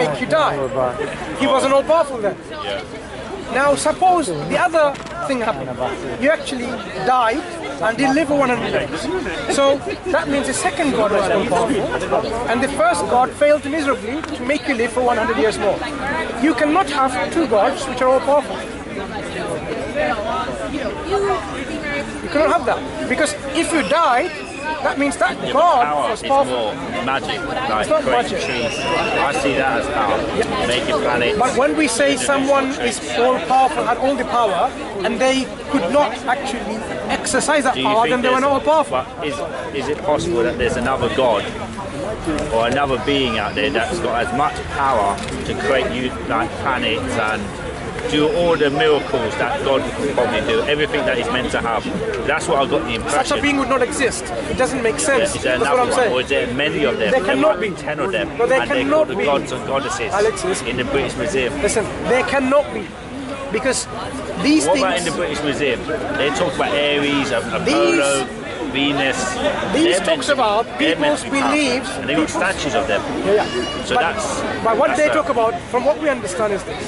make you die. He wasn't all-powerful then. Now suppose the other thing happened. You actually died and didn't live for 100 years. So that means the second God was all-powerful and the first God failed miserably to make you live for 100 years more. You cannot have two gods which are all-powerful. You cannot have that. Because if you died, that means that God was powerful. More magic, like it's not creating magic. trees. I see that as power. Making planets. But when we say someone is all-powerful, had all the power, and they could not actually exercise that power, then they were not all-powerful. But is it possible that there's another God or another being out there that's got as much power to create like planets and do all the miracles that God could probably do, everything that He's meant to have? That's what I got the impression. Such a being would not exist. It doesn't make sense. Is there That's what I'm another one, saying. or is there many of them? There cannot be 10 of them, No, there and they cannot call the be. gods and goddesses Alexis, in the British Museum. Listen, there cannot be. Because these What things... about in the British Museum? They talk about Aries, Apollo, Venus. These talks about people's beliefs. And they got statues of them. Yeah. So but what they talk about, from what we understand, is this.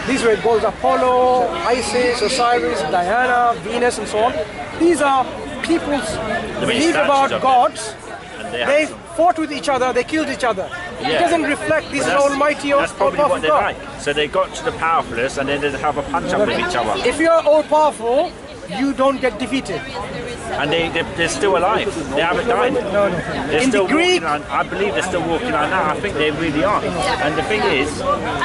These were called Apollo, Isis, Osiris, Diana, Venus, and so on. These are people's belief about gods. They fought with each other, they killed each other. Yeah. It doesn't reflect this almighty or That's probably what all-powerful they're God. like. So they got to the powerfulness and then they have a punch up with each other. If you are all-powerful, you don't get defeated. And they're still alive. They haven't died. No. They're In still the Greek, walking on, I believe they're still walking on now. I think they really are. And the thing is,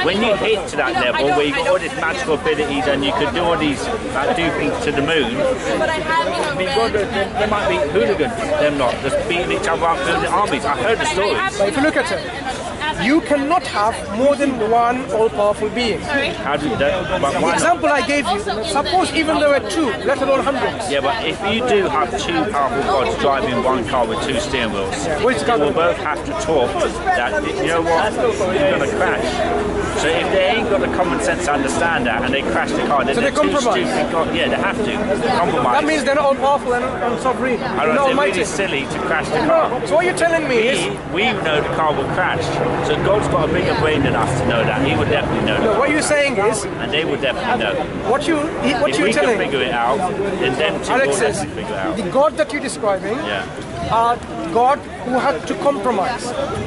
when you hit to that level where you've got all these magical abilities and you could do all these, like do things to the moon, I mean, God, they might be hooligans, them not, just beating each other up in the armies. I heard the stories. but if you look at it, you cannot have more than one all-powerful being. How do that? But The why not? example I gave you, suppose even there were two, let alone hundreds. Yeah, but if you do have two powerful gods driving one car with two steering wheels, Which they car? will both have to talk that, you know what, you're going to crash. So if they ain't got the common sense to understand that and they crash the car, then So they're they too compromise. stupid. Yeah, they have to compromise. That means they're not all-powerful and sovereign. I They're don't not know, they're almighty. really silly to crash the car. No, so what you're telling me is... We know the car will crash. So God's got a bigger brain than us to know that. He would definitely know No, that. what you're saying is... And they would definitely know. What If you're we can telling figure it out, then them two will Alexis, definitely figure it out. the God that you're describing Yeah. are God who had to compromise.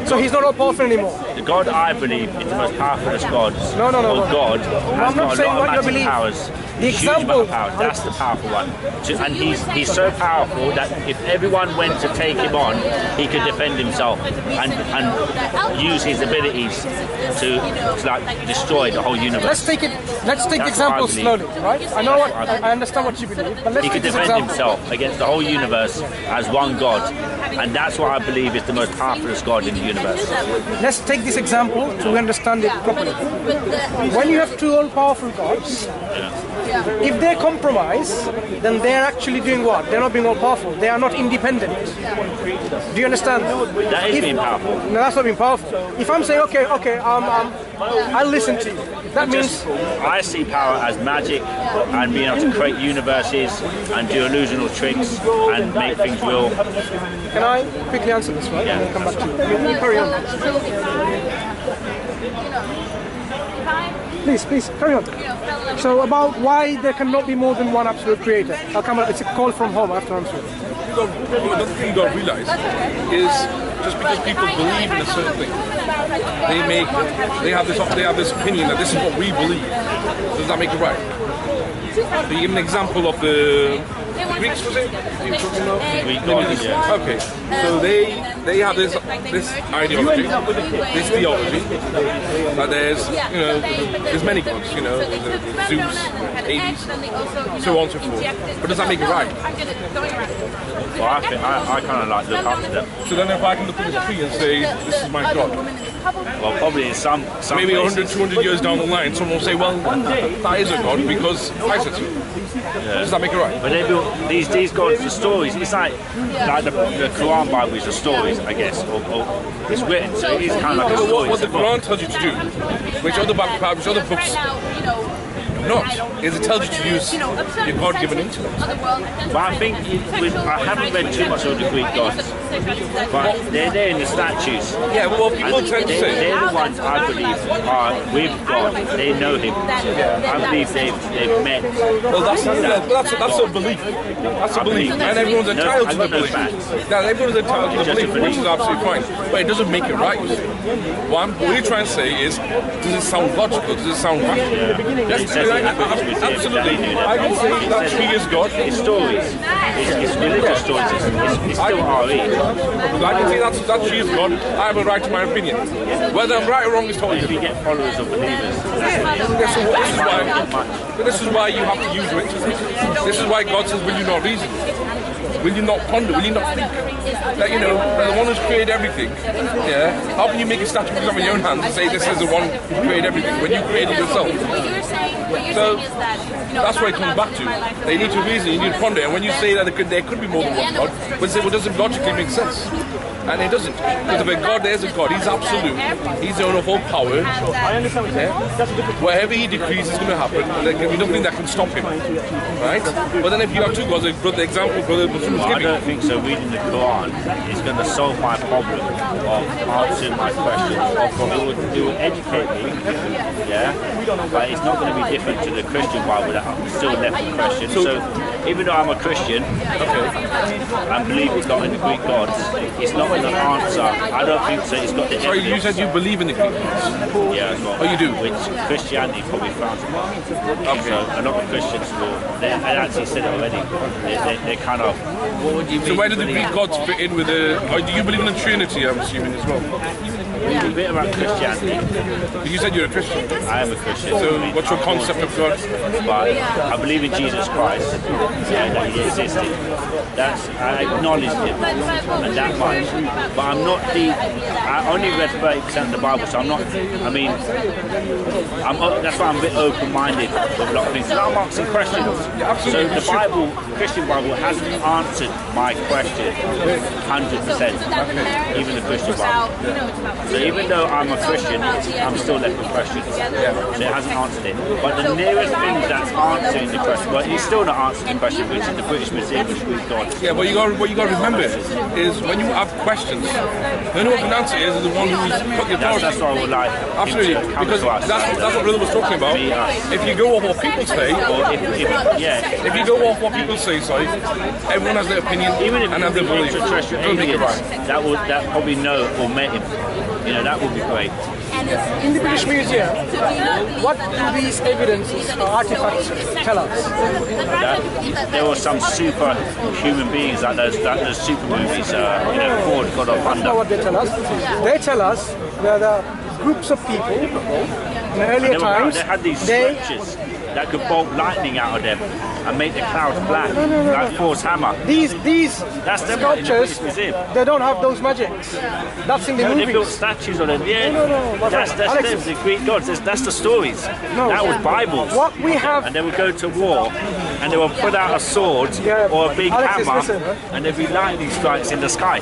So he's not all powerful anymore. The God I believe is the most powerful gods. No. Or God has I'm not got a saying lot what of you magic believe. powers. The Huge amount example- of power. That's the powerful one. And he's so powerful that if everyone went to take him on, he could defend himself and use his abilities to like destroy the whole universe. Let's take That's examples what I believe. slowly, right? I know what I understand what you believe, but let's He take could this defend example. himself against the whole universe as one God. And that's what I believe is the most powerful God in the universe. Let's take this example to understand it properly. When you have two all-powerful gods, if they compromise, then they're actually doing what? They're not being all-powerful. They are not independent. Do you understand? That is being powerful. No, that's not being powerful. If I'm saying, okay, I'll listen to you. That means... I see power as magic and being able to create universes and do illusional tricks and make things real. Can I quickly answer this, right? Yeah. And then come back to you. You carry on. Please, carry on. So about why there cannot be more than one absolute creator. I'll come. It's a call from home after I'm through. Another thing you got to realize is just because people believe in a certain thing, they have this opinion that this is what we believe. Does that make it right? So you give an example of the Greeks, was it? You were talking about? Greek gods, yeah. Okay, so they have this ideology, this theology that there's many gods, Zeus, Hades, so on and so forth. But does that make it right? Well, I kind of like look up to them. So then if I can look at this tree and say, this is my God, Well, probably in some maybe 100, places. 200 years down the line, someone will say, well, that is a God because I said so. Does that make it right? But they built these gods, the stories. It's like the Quran Bible is the stories, I guess, or it's written, so it is kind of like a story. What the Quran tells you to do, which other books not, is it tells you to use your God-given intellect. But I think I haven't read too much of the Greek gods, but they're there in the statues. Yeah, well, people tend they're the ones I believe are with God. They know Him. I believe they've met. Well, that's a belief. That's a belief, and everyone's entitled to the belief. Now, everyone's entitled to the belief, which is absolutely fine, but it doesn't make it right. What we're trying to say is, does it sound logical? Does it sound rational? Absolutely. I can say that she is God. It's stories. It's religious stories. It's still RE. I can say that she is God. I have a right to my opinion. Whether I'm right or wrong is totally if you different. get followers of believers, This is why you have to use it. This is why God says, will you not reason? Will you not ponder? Will you not think? That, you know, the one who's created everything. Yeah. How can you make a statue of your own hands and say this is the one who created everything when you created yourself? So that's where it comes back to. They need to reason, you need to ponder. And when you say that there could be more than one God, but say, well, does it logically make sense? And it doesn't. Because if a God, there's a God. He's absolute. He's the owner of all power. Yeah? Wherever he decrees is going to happen. There can be nothing that can stop him. Right? But then if you have two gods, like the example Brother Muslim was I giving. don't think so. Reading the Quran is going to solve my problem of answering my questions. It will educate me, yeah, but it's not going to be different to the Christian Bible that I'm still left with questions. So even though I'm a Christian, I believe it's not in the Greek gods, it's not going to answer. I don't think so. It's got the Sorry, you said you believe in the Greek gods. Yeah, as well. Oh, you do? Which Christianity probably frowns upon. Okay. So a lot of Christians will, I actually said it already, they're kind of, what would you mean? So where do the Greek gods fit in with the... do you believe in the Trinity, I'm assuming, as well? A bit about Christianity. You said you're a Christian. I am a Christian. So what's your concept of God? But I believe in Jesus Christ, yeah, that he existed. I acknowledged him, and that much. But I'm not I only read 30% of the Bible, so I'm not, that's why I'm a bit open-minded with a lot of things. So I'm asking questions. So the Bible, Christian Bible, hasn't answered my question 100%, even the Christian Bible. So even though I'm a Christian, I'm still left with questions. So it hasn't answered it. But the nearest thing that's answering the question, well, it's still not answering the question, which is the British Museum of Greek gods. Yeah, but what you got to remember is when you have questions, the only one who can answer is the one who's put the authority. That's what I would like. Absolutely, because that's what Brother was talking about. If you go off what people say, Or if you go off what people say, sorry, everyone has their opinion even if and have their belief. Don't think it right. That probably know or met him. You know, that would be great. In the British Museum, what do these evidences or artifacts tell us? That there were some super human beings, like those super movies, Ford, God of That's not what Thunder. they tell us. They tell us there are groups of people in earlier times. They had these structures that could bolt lightning out of them and make the clouds black, like Thor's hammer. These That's them in the sculptures, British Museum. they don't have those magics. That's in the They built movies. statues on them. Yeah, No, that's Alex, them, the Greek gods. That's the stories. No. That was Bibles. What we have, And they would go to war, and they would put out a sword or a big Alex, hammer, listen. and there'd be lightning strikes in the sky.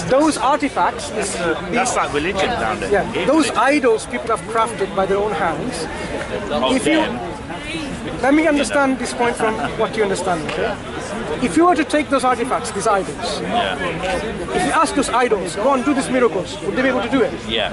those artifacts, That's like religion down there. yeah, those idols people have crafted by their own hands. Of If you, them. let me understand this point from what you understand. Okay? If you were to take those artifacts, these idols, if you ask those idols, go and do these miracles, would they be able to do it? Yeah.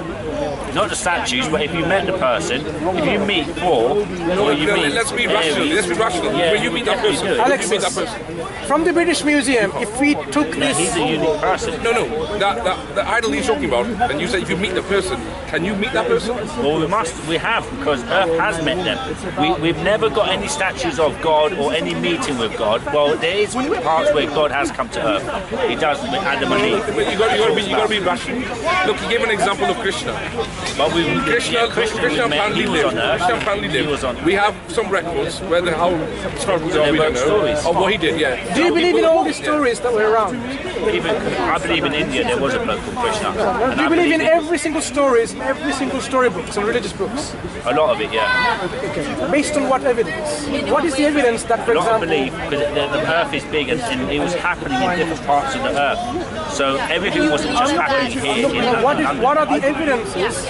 Not the statues, but if you met the person, if you meet Thor, or you meet Let's be rational. Let's be rational. Yeah, When you meet that person, you do. Alex, you meet that person. from the British Museum, if we took he's this, a unique person. No, the idol he's talking about, and you say if you meet the person, can you meet that person? Well, we have, because Earth has met them. We've never got any statues of God or any meeting with God. Well, there is parts where God has come to Earth. He does with Adam and Eve. But you got to be rational. Look, he gave an example of Krishna. But Krishna apparently lived. We have some records where how historical they are, we don't know, of what he did. Yeah. do you believe in all these stories that were around? I believe in India there was a bloke called Krishna. And Do you I believe in every single stories, every single storybooks and religious books? a lot of it, yeah. Okay. Based on what evidence? What is the evidence that, for A lot of example, belief, because the Earth earth is big and it was happening in different parts of the earth. So everything wasn't just happening here in London. What are the evidences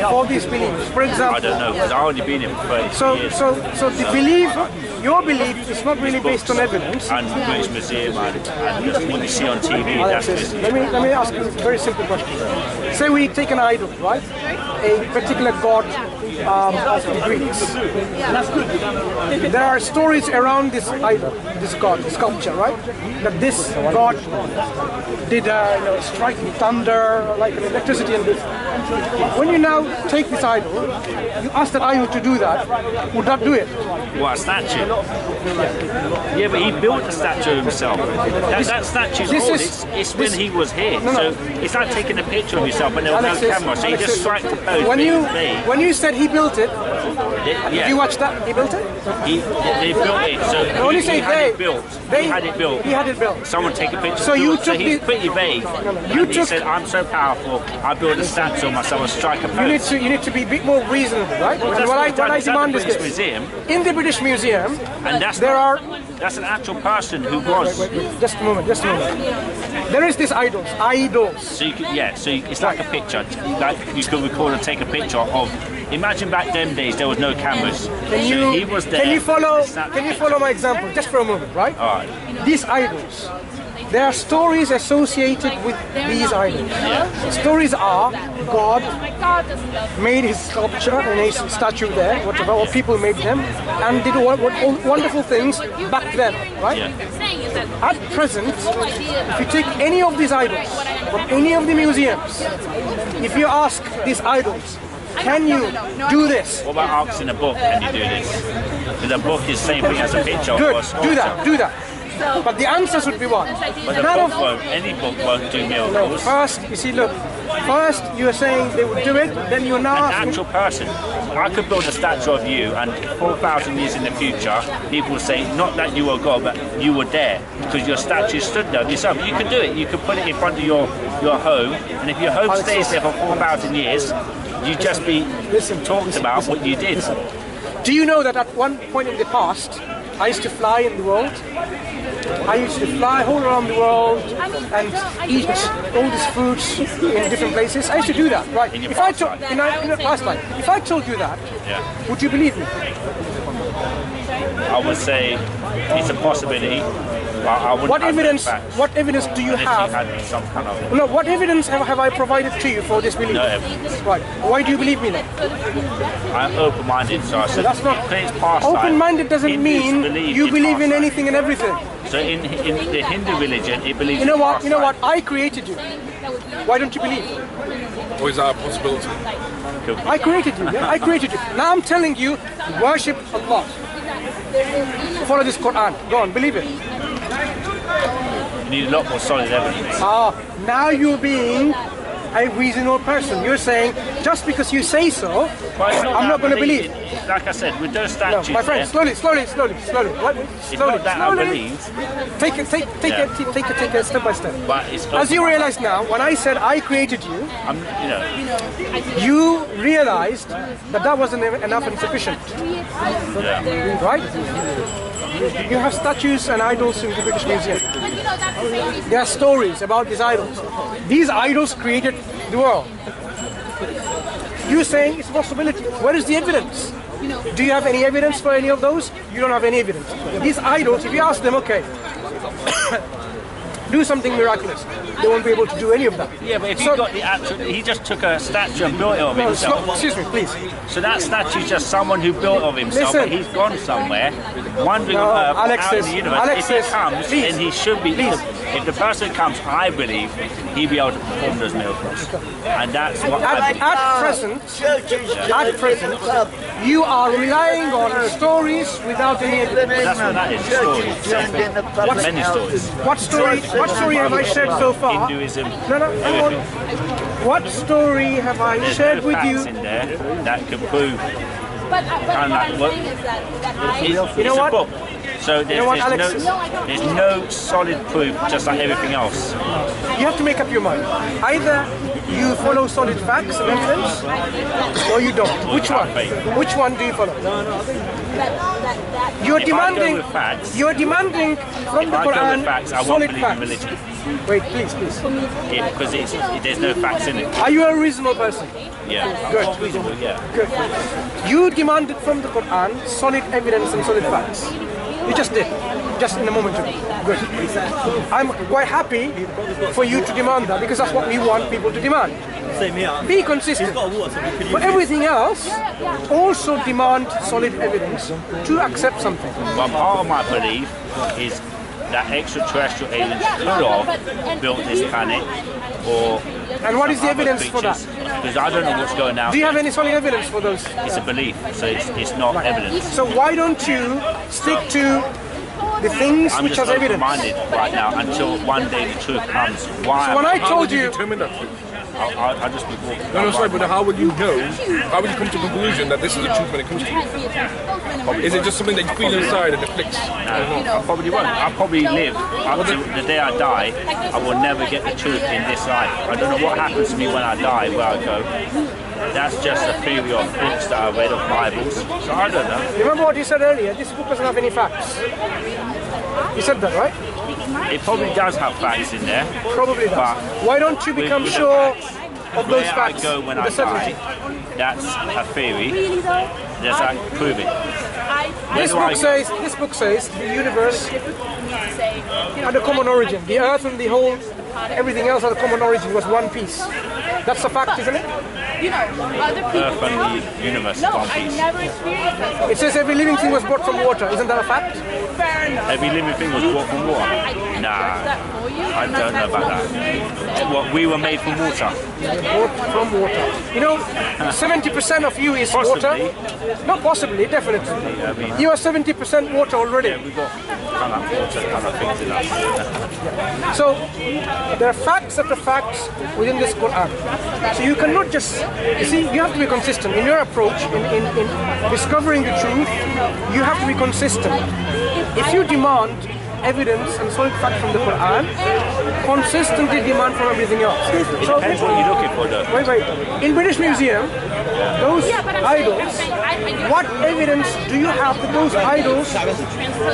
for these beliefs? For example, I don't know, because I've only been here for 30 years. So the belief, your belief is not really based on evidence. And the British Museum and just what you see on TV, that's just... Let me ask you a very simple question. Say we take an idol, right? A particular god of the Greeks. There are stories around this idol, this god, the sculpture, right? That this god did strike thunder, like electricity and this. When you now take this idol, you ask that idol to do that, would that do it? What, a statue? Yeah, but he built the statue himself. That statue's old. It's when he was here. So it's like taking a picture of yourself and there was no camera. So you just strike the pose. When you said he built it, did you watch that? He built it? They built it. So when you say had it built. He had it built. He had it built. Someone take a picture. So you took he's pretty vague. He said, I'm so powerful, I built a statue of myself and strike a pose. You need to be a bit more reasonable, right? Well, what I demand is this. Museum. In the British Museum, and that's an actual person who was. Wait. Just a moment. There is this idols. So it's like a picture. Like you could record and take a picture of. Imagine back then days there was no cameras. He was there. Can you follow my example just for a moment, right? All right. These idols. There are stories associated with these idols. Yeah. Stories are God made his sculpture and his statue there, whatever, or people made them, and did what wonderful things back then, right? Yeah. At present, if you take any of these idols from any of the museums, if you ask these idols, can you do this? What about asking a book, can you do this? Because a book is the same thing as a picture. Good, Or a sculpture. do that. But the answers would be what? But any book won't do miracles. First, you see, look. First, you are saying they would do it, then you're now An asking... actual person. I could build a statue of you, and 4,000 years in the future, people will say, not that you were God, but you were there, because your statue stood there yourself. You could do it. You could put it in front of your home, and if your home stays there for 4,000 years, you just be talked about what you did. Do you know that at one point in the past, I used to fly in the world? I used to fly all around the world and eat all these foods in different places. I used to do that, right? In your If past life, if I told you that, would you believe me? I would say it's a possibility. I wouldn't What evidence? facts. What evidence do you Unless have? you had some kind of... No. What evidence have I provided to you for this belief? No evidence. Right. Why do you believe me then? I'm open-minded, so I said That's not it's past open-minded. Doesn't Hindus mean believe you it's believe in past anything and everything. So in the Hindu religion, it believes. You know what? in You know past what? I created you. Why don't you believe? Or is that a possibility? I created you. Yeah? I created you. Now I'm telling you, worship Allah. Follow this Quran. Go on, believe it. You need a lot more solid evidence. Now you're being a reasonable person. You're saying, just because you say so, I'm not going to believe. Like I said, with those statues. No, my friend, slowly. It's not that I believe. Take it step by step. But it's As you realize now, when I said I created you, you realized that wasn't enough and sufficient. Yeah. Right? You have statues and idols in the British Museum. There are stories about these idols. These idols created the world. You're saying it's a possibility. Where is the evidence? Do you have any evidence for any of those? You don't have any evidence. These idols, if you ask them, okay, do something miraculous, they won't be able to do any of that. Yeah, but if you got the actual, he just took a statue and built it of himself. Excuse me, please. So that statue's just someone who built it of himself. Listen. But he's gone somewhere, wandering on Earth, out in the universe. If he comes, then he should be. If the person comes, I believe he'd be able to perform those miracles, and that's what. At present, you are relying on stories without any evidence. That's what that is. Stories. Many stories. What story have I shared so far? Hinduism. No. What story have I shared with you? In there that could prove. But kind of like what? You know what? Book. So You know what Alex is? there's no solid proof, just like everything else. You have to make up your mind. Either you follow solid facts and evidence, or you don't. Which one? Which one do you follow? You're If I go demanding. with facts, You're demanding from if the I go with Quran facts, I won't solid believe in facts. religion. Wait, please, please. Yeah, because there's no facts in it. Are you a reasonable person? Yeah. Good. I'm reasonable, yeah. Good. You demanded from the Quran solid evidence and solid facts. You just did, just in a moment ago. Good. I'm quite happy for you to demand that because that's what we want people to demand. Be consistent. For everything else, also demand solid evidence to accept something. Well, part of my belief is that extraterrestrial aliens could have built this planet, or And what is the evidence for that? Because I don't know what's going on. Do you have any solid evidence for those? It's a belief, so it's not evidence. So why don't you stick to the things I'm which just has evidence? open-minded right now until one day the truth comes. Why? So when I How told would you you, determine that? I'll just be walking. No, sorry, but how would you know? How would you come to the conclusion that this is the truth when it comes to you? Is it just something that you feel inside and it clicks? I probably won't. I'll probably live up to the day I die. I will never get the truth in this life. I don't know what happens to me when I die, where I go. That's just a theory of books that I read of Bibles. So I don't know. remember what you said earlier, this book doesn't have any facts. You said that, right? It probably does have facts in there. Probably does. But Why don't you become with the sure facts, of those where facts? I go when with I the certainty? die, that's a theory. Does that prove it? This book says the universe had a common origin. The earth and the whole, everything else had a common origin, was one piece. That's a fact, isn't it? Earth and the universe is one piece. It says every living thing was brought from water. Isn't that a fact? Every living thing was brought from water. Nah, I don't know about that. What, we were made from water? Brought from water. You know, 70% of you is Possibly. water. Not possibly, definitely. I mean, You are 70% water already. yeah, we've got kind of water kind of things in us. So there are facts after facts within this Quran. So you cannot just, you see, you have to be consistent in your approach in discovering the truth. You have to be consistent. If you demand evidence and solid fact from the Quran, consistently demand from everything else. It depends what you're looking for, though. Wait. In British Museum, those idols, what evidence do you have that those idols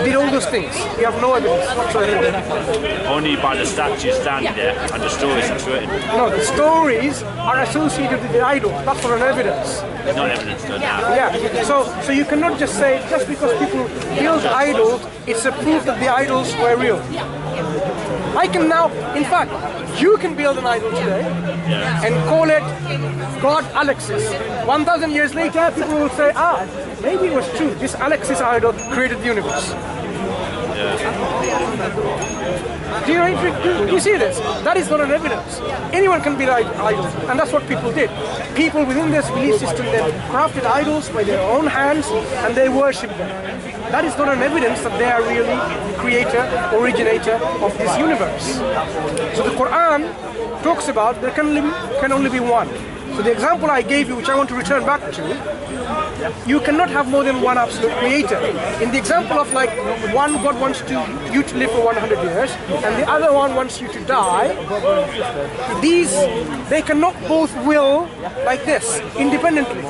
did all those things? You have no evidence whatsoever. Only by the statues standing there and the stories that's written. No, the stories are associated with the idol. That's not an evidence. There's no evidence to that. Yeah. So you cannot just say just because people build idols, it's a proof that the idols were real. I can now, in fact, you can build an idol today and call it God Alexis. 1,000 years later, people will say, maybe it was true. This Alexis idol created the universe. Do you see this? That is not an evidence. Anyone can build idols, and that's what people did. People within this belief system then crafted idols by their own hands, and they worship them. That is not an evidence that they are really the creator, originator of this universe. So the Quran talks about there can only be one. So the example I gave you, which I want to return back to, you cannot have more than one absolute creator. In the example of like one God wants you to live for 100 years and the other one wants you to die, they cannot both will like this, independently.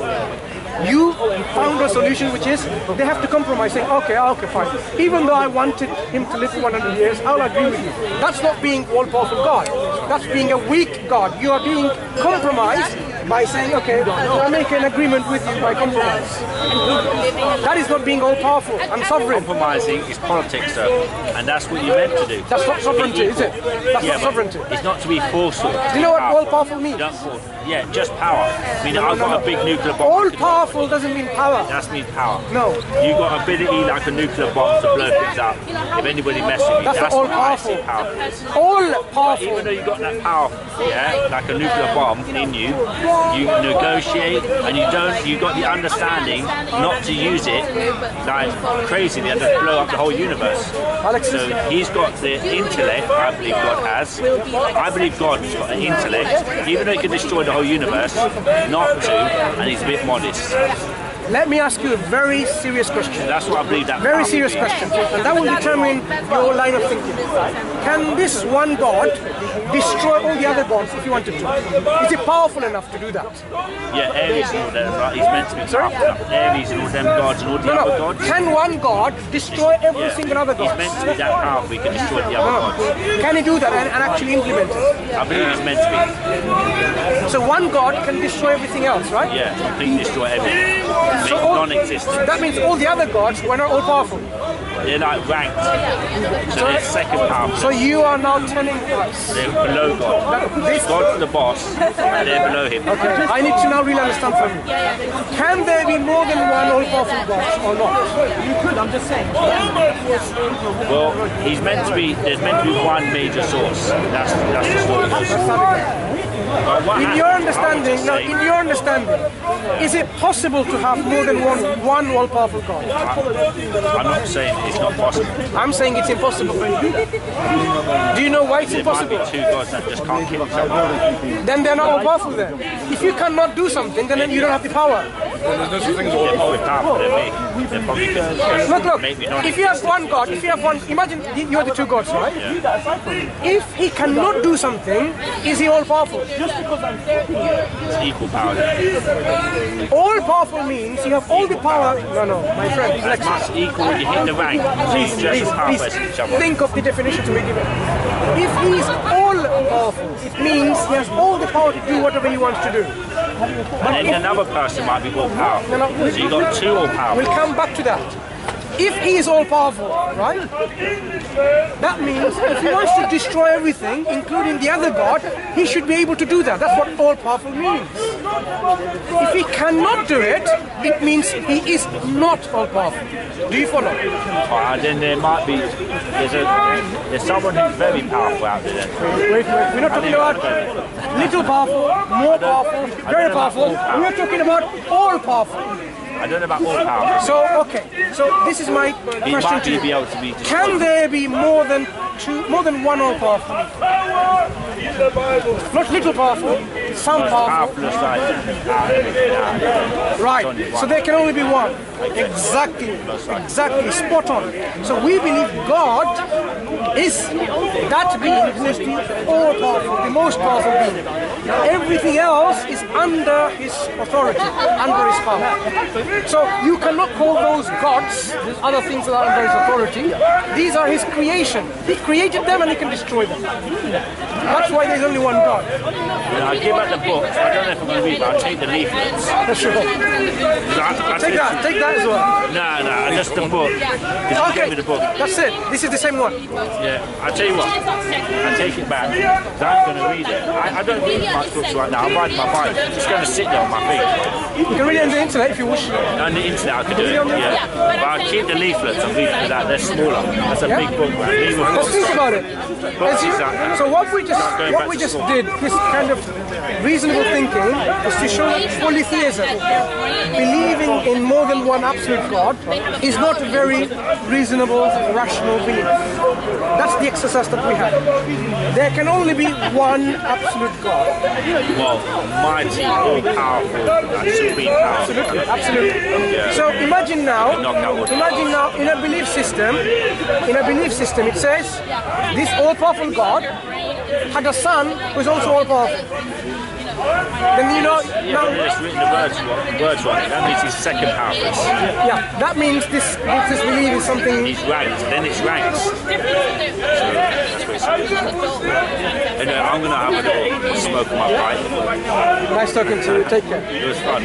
You found a solution which is they have to compromise, saying, okay, fine. Even though I wanted him to live for 100 years, I'll agree with you. That's not being all-powerful God. That's being a weak God. You are being compromised by saying, okay, I'll make an agreement with you by compromise. That is not being all-powerful and sovereign. Compromising is politics, though, and that's what you're meant to do. That's not sovereignty, is it? That's not sovereignty. It's not to be forceful. Do you know what all-powerful means? Yeah, just power. I mean, I've got a big nuclear bomb. All-powerful doesn't mean power. That means power. No. You got ability like a nuclear bomb to blow things up. If anybody messes with you, That's what I all-powerful. see power is. All-powerful. Even though you got that power, like a nuclear bomb in you, you negotiate and you got the understanding not to use it like crazily and just blow up the whole universe. So he's got the intellect, I believe God has. I believe God's got an intellect, even though he can destroy the whole universe, not to, and he's a bit modest. Let me ask you a very serious question. That's what I believe. That Very serious question, and that will determine your line of thinking. Can this one God destroy all the other gods if he wanted to? Is he powerful enough to do that? Yeah, Ares and all them, right? He's meant to be powerful enough. Ares and all them gods and all the other gods. Can one God destroy every single other god? He's meant to be that powerful, he can destroy the other gods. Can he do that and actually implement it? I believe he's meant to be. So one God can destroy everything else, right? Yeah, completely destroy everything. Make non-existent. That means all the other gods were not all powerful. They're like ranked. So they're second powerful. So you are now telling us They're below God. God's the boss, and they're below him. okay, I need to now really understand from you. Can there be more than one all-powerful God or not? You could, I'm just saying. Well, he's meant to be. There's meant to be one major source. That's the story. In your understanding, is it possible to have more than one all-powerful God? I'm not saying it's not possible. I'm saying it's impossible for you. Do you know why it's There might impossible? be two gods that just can't kill each other. Then they're not all-powerful then. If you cannot do something, then you don't have the power. Well, there's no such thing as They're all probably powerful than me. They're probably good. Look, Maybe not. if you have one God, imagine you're the two gods, right? If he cannot do something, is he all-powerful? It's equal power. All-powerful means you have all the power. No, my friend, As much equal when you hit the rank, so you're just as powerful as each other. think of the definition to be given. If he is all-powerful, it means he has all the power to do whatever he wants to do. And then another person might be more powerful. No, So you got two all powerful. We'll come back to that. If he is all-powerful, right, that means if he wants to destroy everything, including the other god, he should be able to do that. That's what all-powerful means. If he cannot do it, it means he is not all-powerful. Do you follow? Then there might be, there's someone who's very powerful out there. Wait, we're not talking about little powerful, more powerful, very powerful. We're talking about all-powerful. I don't know about all power. So, okay, so this is my He question might to you. be able to be destroyed. Can there be more than one all-powerful? Not little powerful, some powerful. Powerful as like, Right, so there can only be one. Exactly, spot on. So we believe God is that being who is the all-powerful, the most powerful being. Everything else is under his authority, under his power. So you cannot call those gods, these other things that are under his authority. These are his creation. He created them and he can destroy them. That's why there's only one God. I give out the books. I don't know if I'm going to read, but I'll take the leaflets. Sure. Take that as well. No, just the book. Just give me the book. That's it. This is the same one. Yeah, I'll tell you what. I take it back. I'm going to read it. I don't read much books right now. I'm riding my bike. I'm just going to sit there on my feet. You can read it on the internet if you wish. On the internet I could do it, yeah. But I'll keep the leaflets and read through that. They're smaller. That's a big book, man. Even Let's think about it. So what we just did, this kind of reasonable thinking, is to show that polytheism, believing in more than one absolute God, is not a very reasonable, rational belief. That's the exercise that we have. There can only be one absolute God. well, mighty, all powerful, and supreme power. Absolutely. Yeah. So imagine now, Knockout. in a belief system, it says this all-powerful God had a son who is also all-powerful. Then you know, now, It's written the words wrong. That means he's second powerfulest. yeah, that means this belief is something. He's ranked, then it's ranks. So that's what it says. Anyway, I'm going to have a little smoke on my pipe. Nice talking to you. Take care. It was fun.